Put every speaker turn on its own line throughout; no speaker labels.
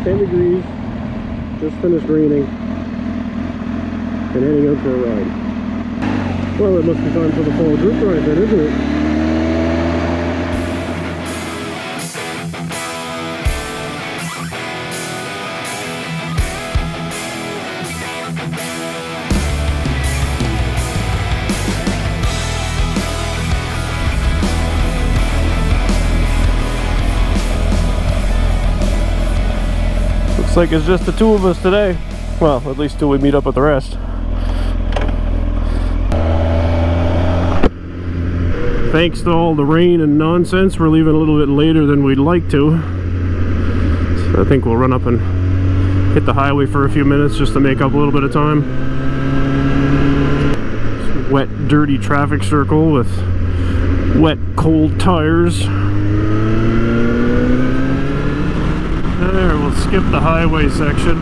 10 degrees, just finished raining, and heading out for a ride. Well, it must be time for the fall group ride then, isn't it? Looks like it's just the two of us today. Well, at least till we meet up with the rest. Thanks to all the rain and nonsense, we're leaving a little bit later than we'd like to. So I think we'll run up and hit the highway for a few minutes just to make up a little bit of time. Some wet, dirty traffic circle with wet, cold tires. There, we'll skip the highway section.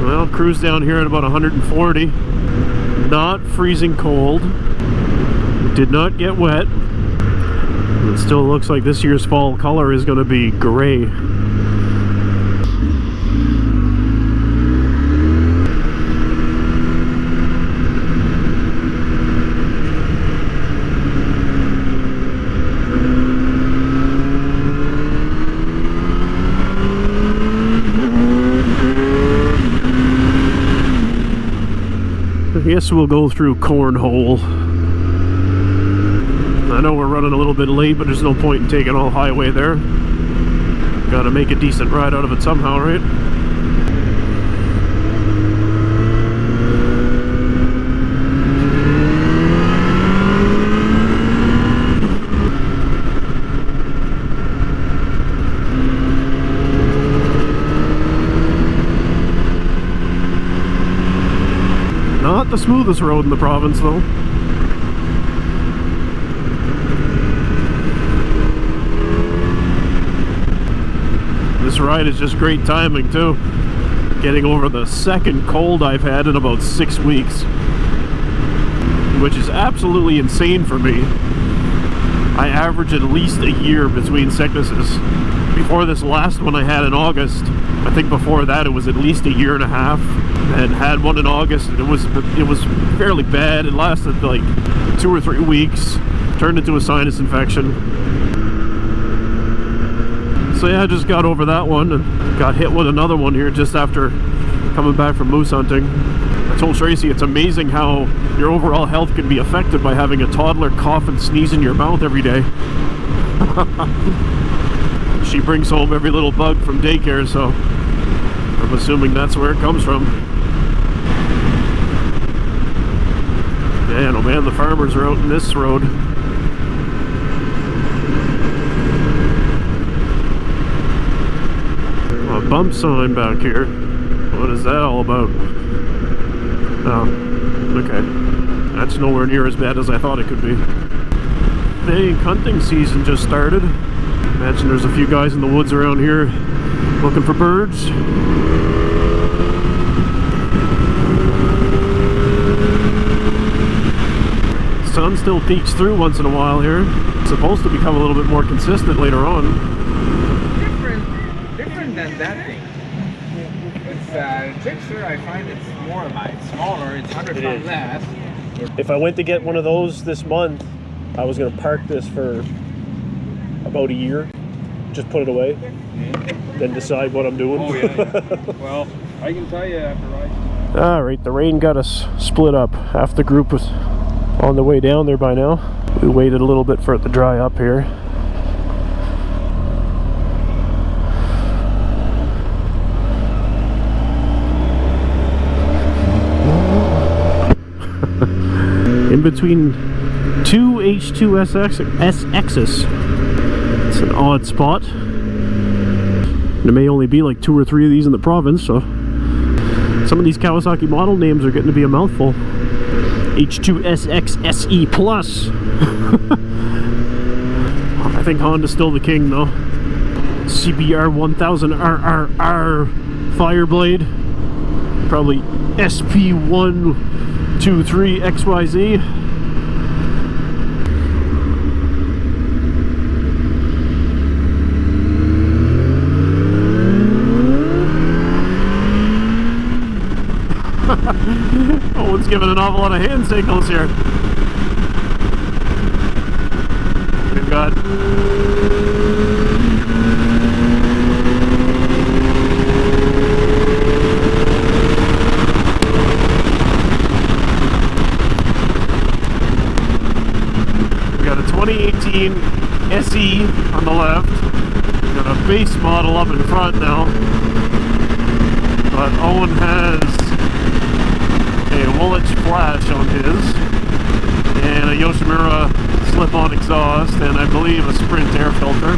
Well, cruise down here at about 140. Not freezing cold. Did not get wet. It still looks like this year's fall color is going to be gray. I guess we'll go through Cornhole. I know we're running a little bit late, but there's no point in taking all highway there. Gotta make a decent ride out of it somehow, right? Not the smoothest road in the province, though. This ride is just great timing, too. Getting over the second cold I've had in about 6 weeks, which is absolutely insane for me. I average at least a year between sicknesses. Before this last one I had in August, I think before that it was at least a year and a half. I had one in August, and it was fairly bad. It lasted like 2 or 3 weeks, turned into a sinus infection. So yeah, I just got over that one and got hit with another one here just after coming back from moose hunting. I told Tracy it's amazing how your overall health can be affected by having a toddler cough and sneeze in your mouth every day. She brings home every little bug from daycare, so I'm assuming that's where it comes from. Man, oh man, the farmers are out in this road. A bump sign back here. What is that all about? Oh, okay. That's nowhere near as bad as I thought it could be. I think hunting season just started. Imagine there's a few guys in the woods around here looking for birds. Sun still peeks through once in a while here. It's supposed to become a little bit more consistent later on.
Different than that thing. It's texture, I find it's more like smaller, it's 100 pounds less.
If I went to get one of those this month, I was going to park this for about a year, just put it away, then decide what I'm doing.
Oh yeah. Well, I can tell you after riding.
Alright, the rain got us split up. Half the group was on the way down there by now. We waited a little bit for it to dry up here. In between two H2SXs. It's an odd spot. There may only be like 2 or 3 of these in the province, so some of these Kawasaki model names are getting to be a mouthful. H2SX SE Plus. I think Honda's still the king though. CBR 1000RRR Fireblade. Probably SP123XYZ. giving an awful lot of hand signals here. We've got a 2018 SE on the left. We've got a base model up in front now. But Owen has a Woolwich flash on his, and a Yoshimura slip-on exhaust, and I believe a Sprint air filter.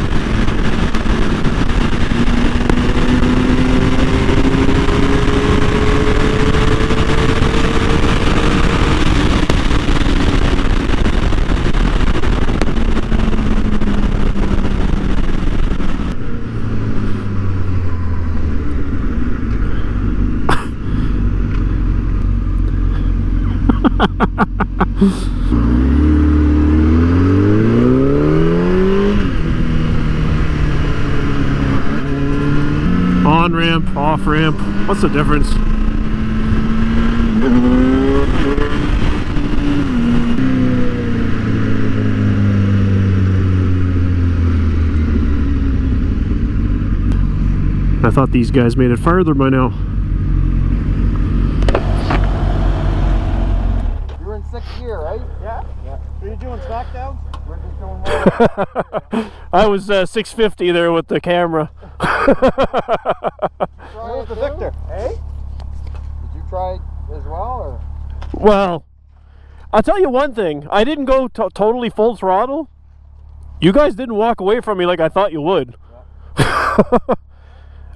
On ramp, off ramp, what's the difference? I thought these guys made it farther by now.
You're in 6th gear, right?
Yeah?
Yeah.
Are you doing knockdowns?
We're just doing one.
I was 650 there with the camera.
Where's the Victor? Hey?
Did you try as well, or?
Well, I'll tell you one thing. I didn't go totally full throttle. You guys didn't walk away from me like I thought you would. Yeah.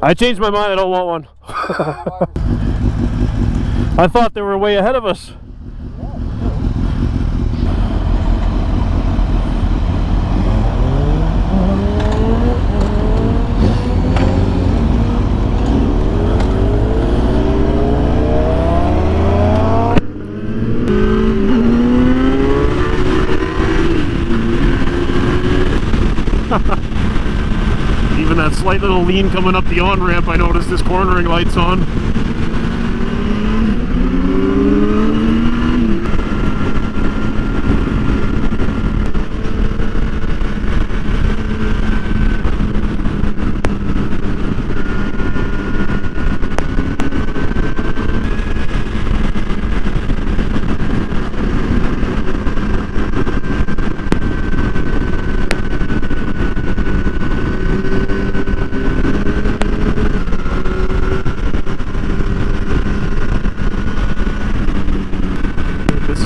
I changed my mind. I don't want one. I thought they were way ahead of us. Even that slight little lean coming up the on-ramp, I noticed this cornering light's on.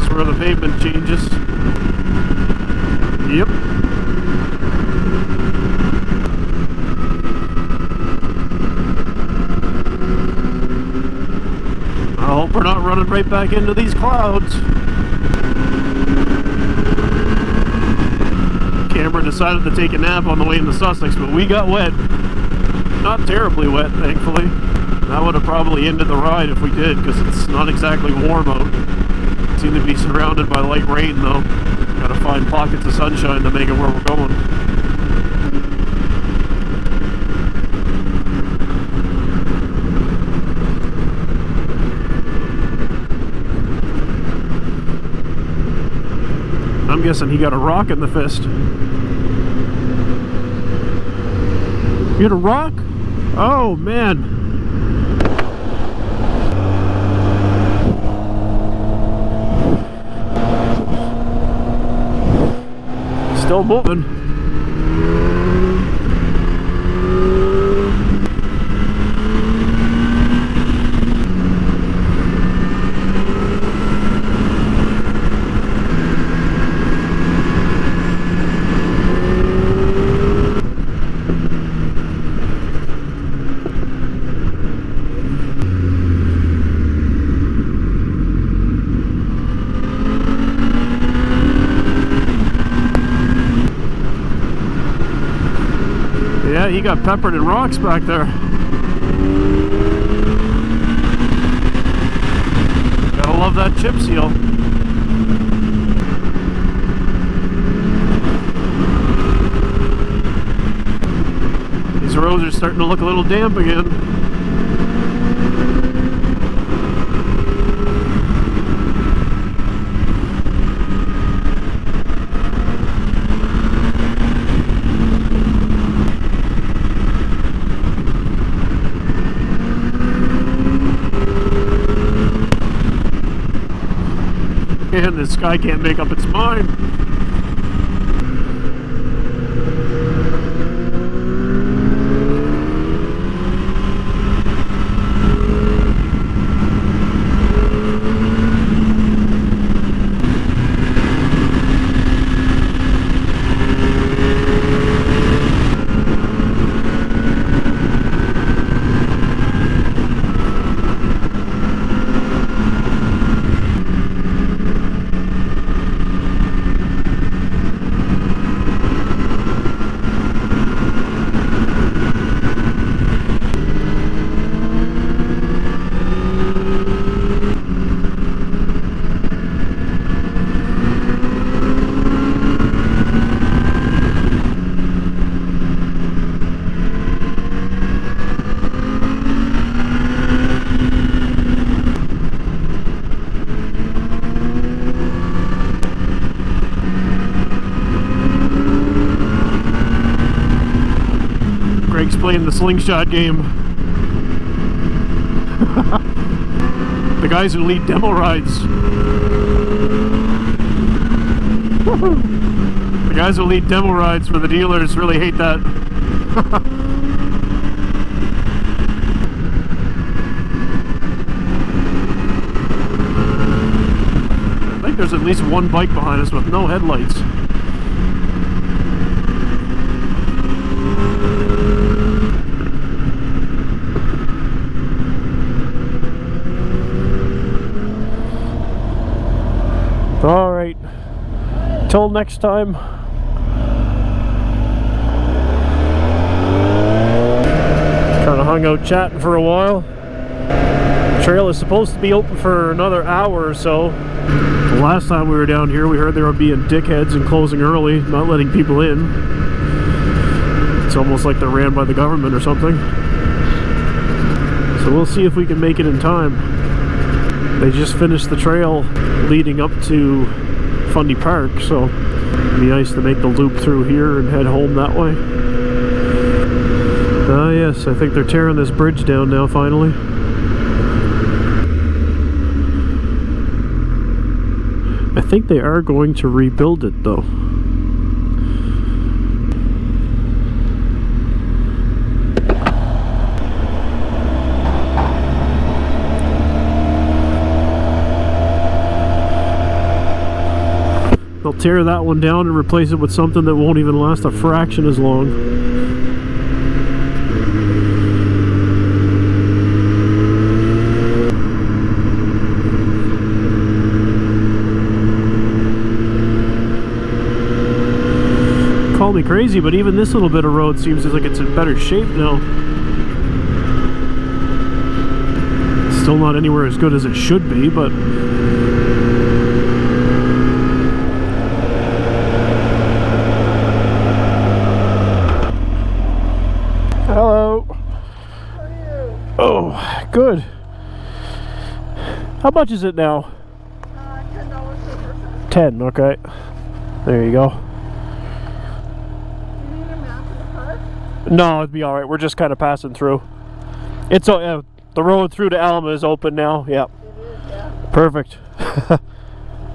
Where the pavement changes. Yep. I hope we're not running right back into these clouds. Camera decided to take a nap on the way into Sussex, but we got wet. Not terribly wet, thankfully. That would have probably ended the ride if we did, because it's not exactly warm out. Seem to be surrounded by light rain though. Gotta find pockets of sunshine to make it where we're going. I'm guessing he got a rock in the fist. You had a rock? Oh man. Still moving. Yeah, he got peppered in rocks back there. Gotta love that chip seal. These roads are starting to look a little damp again. this guy can't make up its mind. Greg's playing the slingshot game. The guys who lead demo rides. The guys who lead demo rides for the dealers really hate that. I think there's at least one bike behind us with no headlights. All right, till next time. Kind of hung out chatting for a while. The trail is supposed to be open for another hour or so. The last time we were down here, we heard they were being dickheads and closing early, not letting people in. It's almost like they're ran by the government or something. So we'll see if we can make it in time. They just finished the trail leading up to Fundy Park, so it'd be nice to make the loop through here and head home that way. Ah yes, I think they're tearing this bridge down now finally. I think they are going to rebuild it though. They'll tear that one down and replace it with something that won't even last a fraction as long. Call me crazy, but even this little bit of road seems like it's in better shape now. It's still not anywhere as good as it should be, but hello.
How are you?
Oh, good. How much is it now?
$10 per person.
10, okay. There you go.
Do you need a map of the park?
No, it'd be alright. We're just kind of passing through. It's the road through to Alma is open now. Yep.
It is, yeah.
Perfect.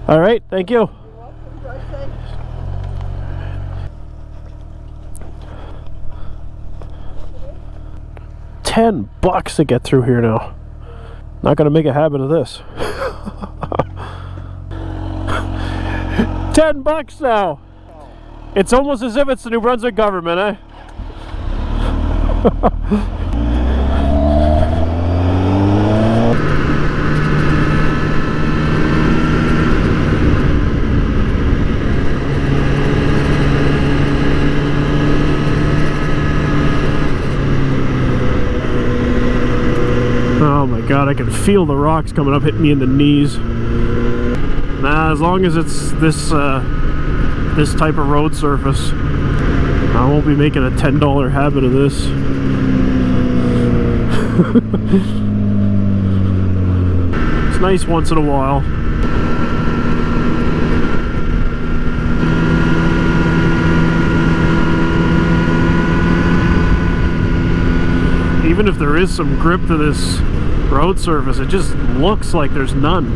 Alright, thank you.
You're welcome. Drive safe.
$10 to get through here now. Not gonna make a habit of this. $10 now. It's almost as if it's the New Brunswick government, eh? Oh my god, I can feel the rocks coming up, hitting me in the knees. Nah, as long as it's this this type of road surface, I won't be making a $10 habit of this. It's nice once in a while. Even if there is some grip to this road surface, it just looks like there's none.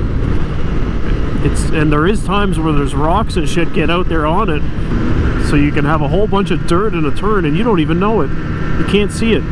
And there is times where there's rocks and shit get out there on it, so you can have a whole bunch of dirt in a turn and you don't even know it. You can't see it.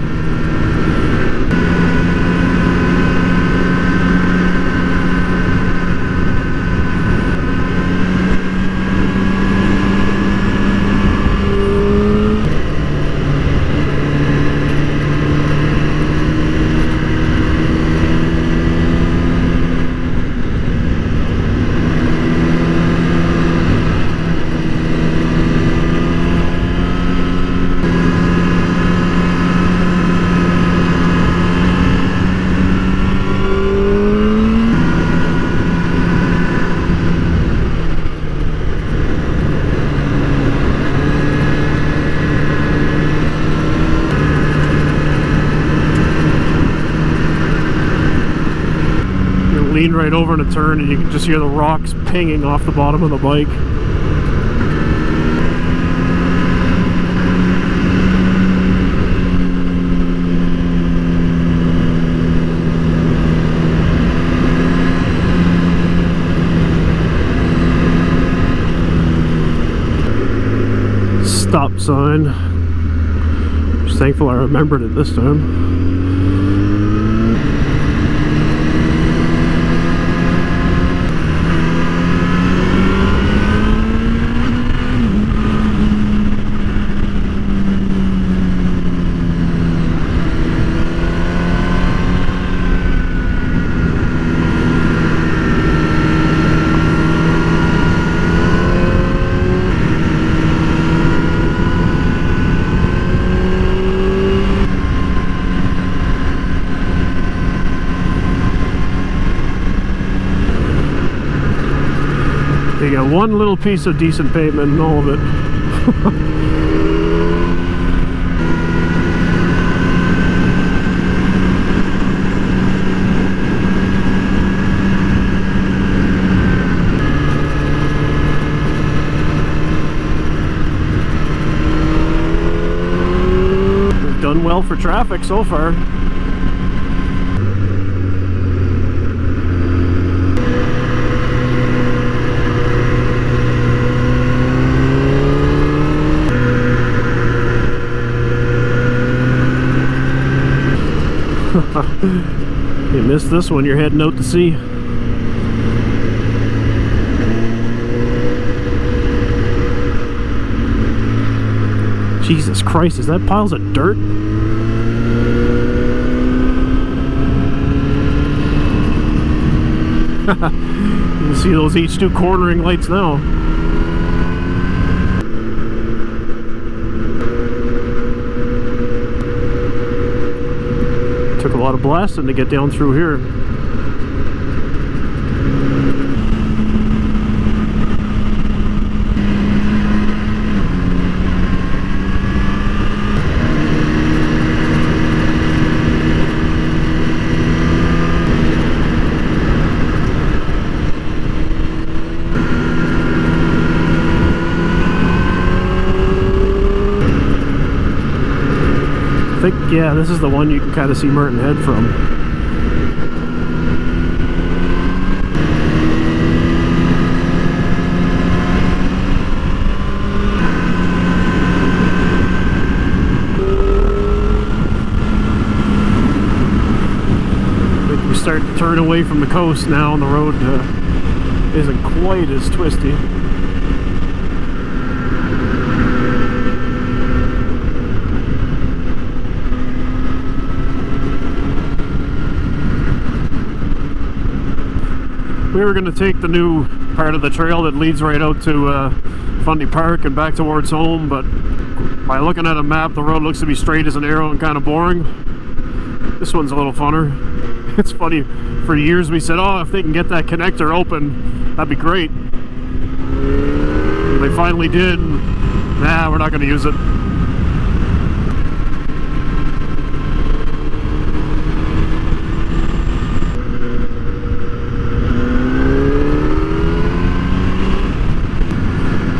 Lean right over in a turn and you can just hear the rocks pinging off the bottom of the bike. Stop sign. Just thankful I remembered it this time. You got one little piece of decent pavement and all of it. We've done well for traffic so far. You missed this one, you're heading out to sea. Jesus Christ, is that piles of dirt? You can see those H2 cornering lights now. Took a lot of blasting to get down through here. I think, yeah, this is the one you can kind of see Merton Head from. I think we start to turn away from the coast now, and the road isn't quite as twisty. We were going to take the new part of the trail that leads right out to Fundy Park and back towards home, but by looking at a map, the road looks to be straight as an arrow and kind of boring. This one's a little funner. It's funny, for years we said, oh, if they can get that connector open, that'd be great. And they finally did. Nah, we're not going to use it.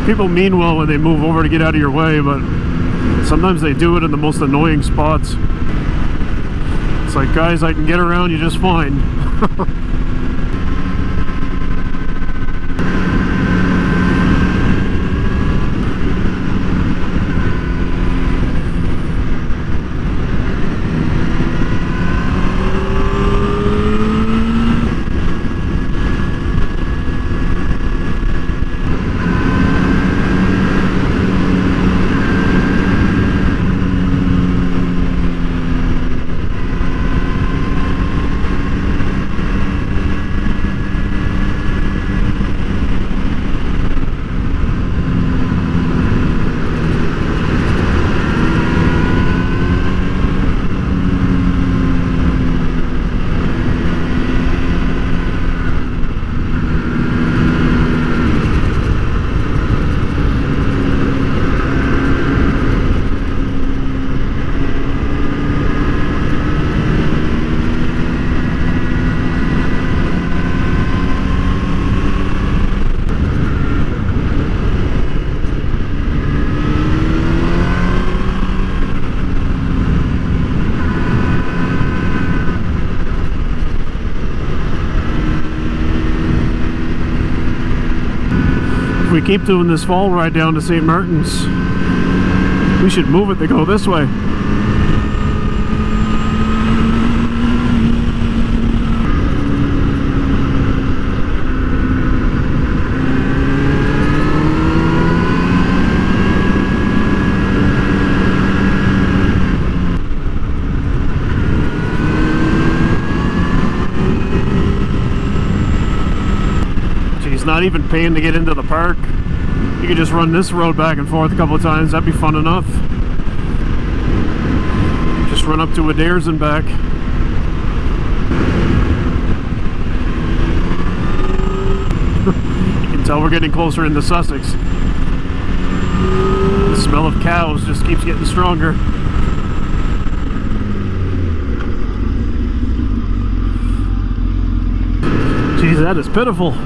People mean well when they move over to get out of your way, but sometimes they do it in the most annoying spots. It's like, guys, I can get around you just fine. we keep doing this fall ride down to St. Martin's, we should move it to go this way. Not even paying to get into the park. You could just run this road back and forth a couple of times. That'd be fun enough. Just run up to Adair's and back. You can tell we're getting closer into Sussex. The smell of cows just keeps getting stronger. Jeez, that is pitiful.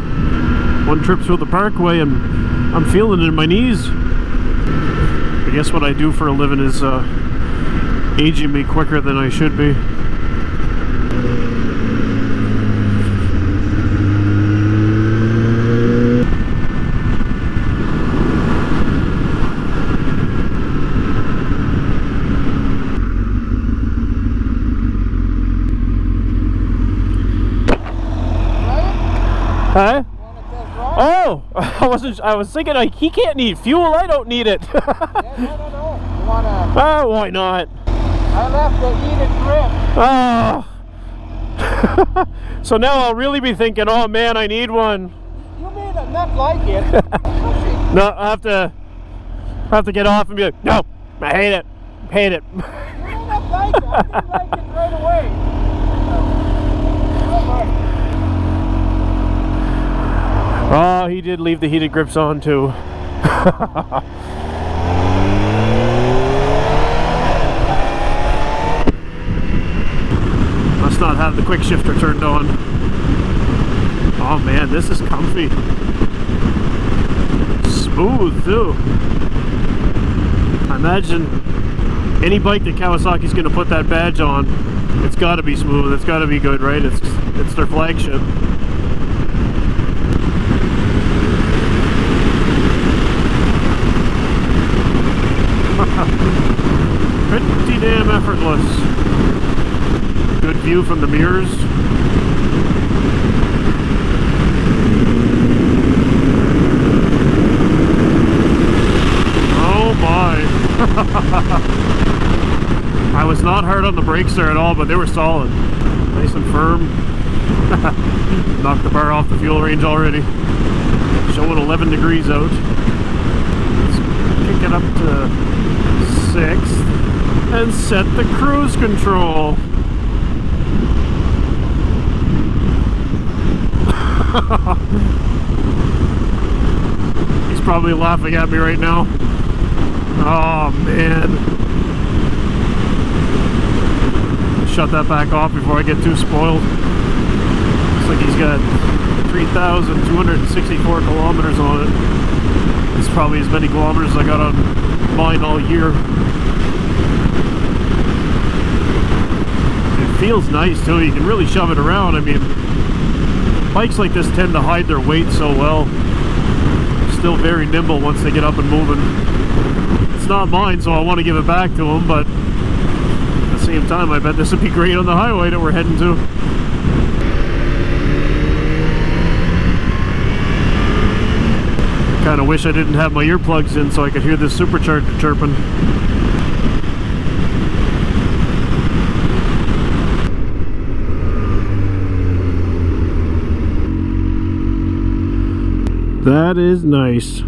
One trip through the parkway and I'm feeling it in my knees. I guess what I do for a living is aging me quicker than I should be. Huh? Oh, I was thinking like he can't need fuel. I don't need it.
Yeah, no. You wanna?
Oh, why not?
I left the heated grip.
Oh. So now I'll really be thinking, oh man, I need one.
You may not like it.
No, I have to get off and be like, no, I hate it. Hate it.
You may not like it. I didn't like it right away.
Oh, he did leave the heated grips on too. Must not have the quick shifter turned on. Oh man, this is comfy. Smooth too. I imagine any bike that Kawasaki's gonna put that badge on, it's gotta be smooth, it's gotta be good, right? It's their flagship. Pretty damn effortless. Good view from the mirrors. Oh my. I was not hard on the brakes there at all, but they were solid. Nice and firm. Knocked the bar off the fuel range already. Showing 11 degrees out. Let's kick it up to 6th and set the cruise control. He's probably laughing at me right now. Oh man. Shut that back off before I get too spoiled. Looks like he's got 3,264 kilometers on it. It's probably as many kilometers as I got on mine all year. It feels nice too. You can really shove it around. I mean, bikes like this tend to hide their weight so well. Still very nimble once they get up and moving. It's not mine, so I want to give it back to them, but at the same time, I bet this would be great on the highway that we're heading to. Kind of wish I didn't have my earplugs in so I could hear this supercharger chirping. That is nice.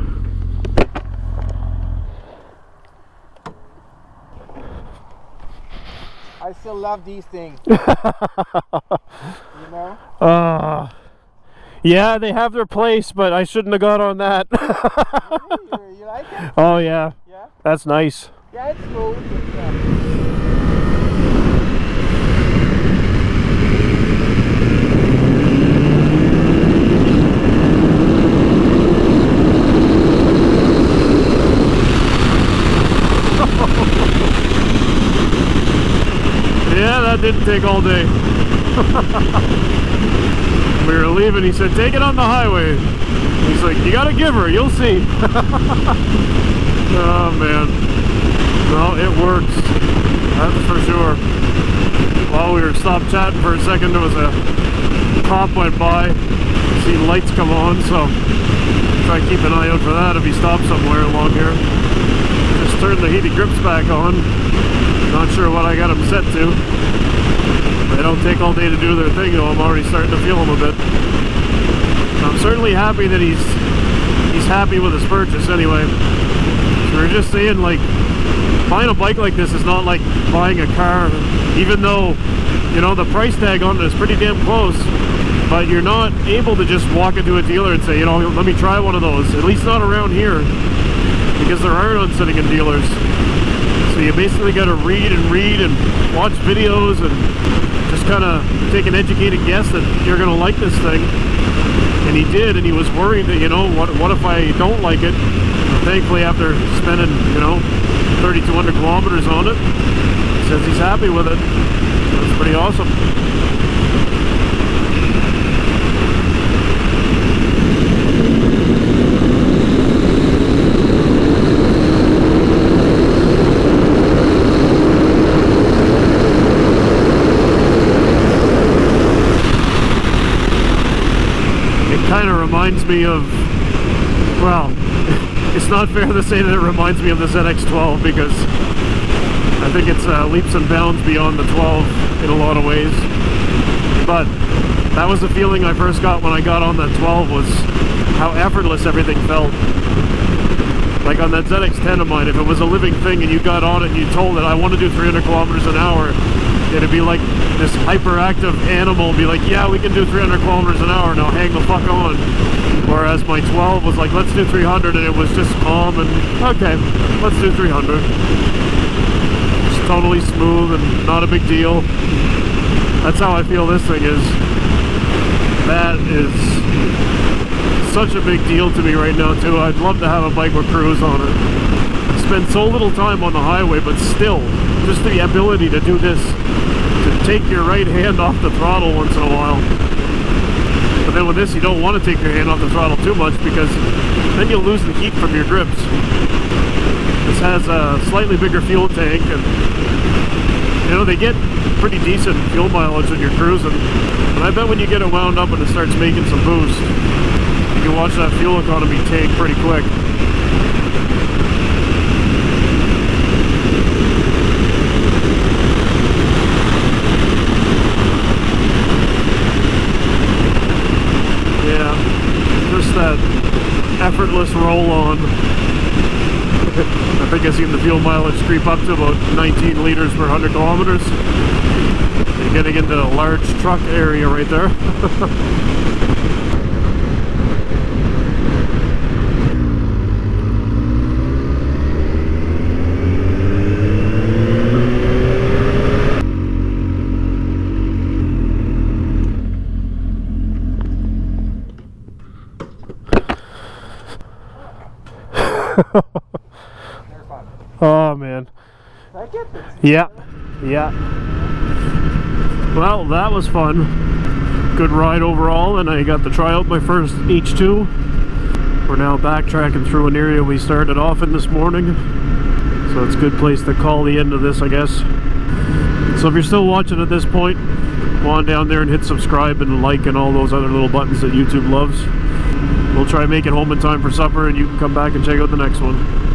I still love these things. You know?
Yeah, they have their place, but I shouldn't have got on that.
Really? You like it?
Oh yeah.
Yeah?
That's nice.
Yeah, it's smooth.
Yeah, that didn't take all day. We were leaving, he said, take it on the highway. He's like, you gotta give her, you'll see. Oh man. No, it works. That's for sure. While we were stopped chatting for a second, there was a cop went by. See lights come on, so try and keep an eye out for that if he stops somewhere along here. Just turned the heated grips back on. Not sure what I got them set to. They don't take all day to do their thing, though. I'm already starting to feel them a bit. I'm certainly happy that he's happy with his purchase anyway. So we're just saying, like, buying a bike like this is not like buying a car, even though, you know, the price tag on it is pretty damn close. But you're not able to just walk into a dealer and say, you know, let me try one of those. At least not around here, because there are none sitting in dealers. So you basically got to read and watch videos and just kind of take an educated guess that you're going to like this thing. And he did, and he was worried that, you know, what if I don't like it? Thankfully, after spending, you know, 3,200 kilometers on it, he says he's happy with it. That's pretty awesome. Kind of reminds me of, well, it's not fair to say that it reminds me of the ZX-12, because I think it's leaps and bounds beyond the 12 in a lot of ways. But that was the feeling I first got when I got on that 12, was how effortless everything felt. Like on that ZX-10 of mine, if it was a living thing and you got on it and you told it, I want to do 300 kilometers an hour, it'd be like this hyperactive animal, be like, yeah, we can do 300 kilometers an hour, now hang the fuck on. Whereas my 12 was like, let's do 300, and it was just calm and, okay, let's do 300. Just totally smooth and not a big deal. That's how I feel this thing is. That is such a big deal to me right now too. I'd love to have a bike with cruise on it. I spend so little time on the highway, but still, just the ability to do this, to take your right hand off the throttle once in a while. But then with this, you don't want to take your hand off the throttle too much, because then you'll lose the heat from your grips. This has a slightly bigger fuel tank, and you know, they get pretty decent fuel mileage when you're cruising. And I bet when you get it wound up and it starts making some boost, you can watch that fuel economy tank pretty quick. Yeah, just that effortless roll on. I think I've seen the fuel mileage creep up to about 19 liters per 100 kilometers. You're getting into a large truck area right there. Oh man. Yeah. Well, that was fun. Good ride overall, and I got to try out my first H2. We're now backtracking through an area we started off in this morning, so it's a good place to call the end of this, I guess. So if you're still watching at this point, go on down there and hit subscribe and like and all those other little buttons that YouTube loves. We'll try and make it home in time for supper, and you can come back and check out the next one.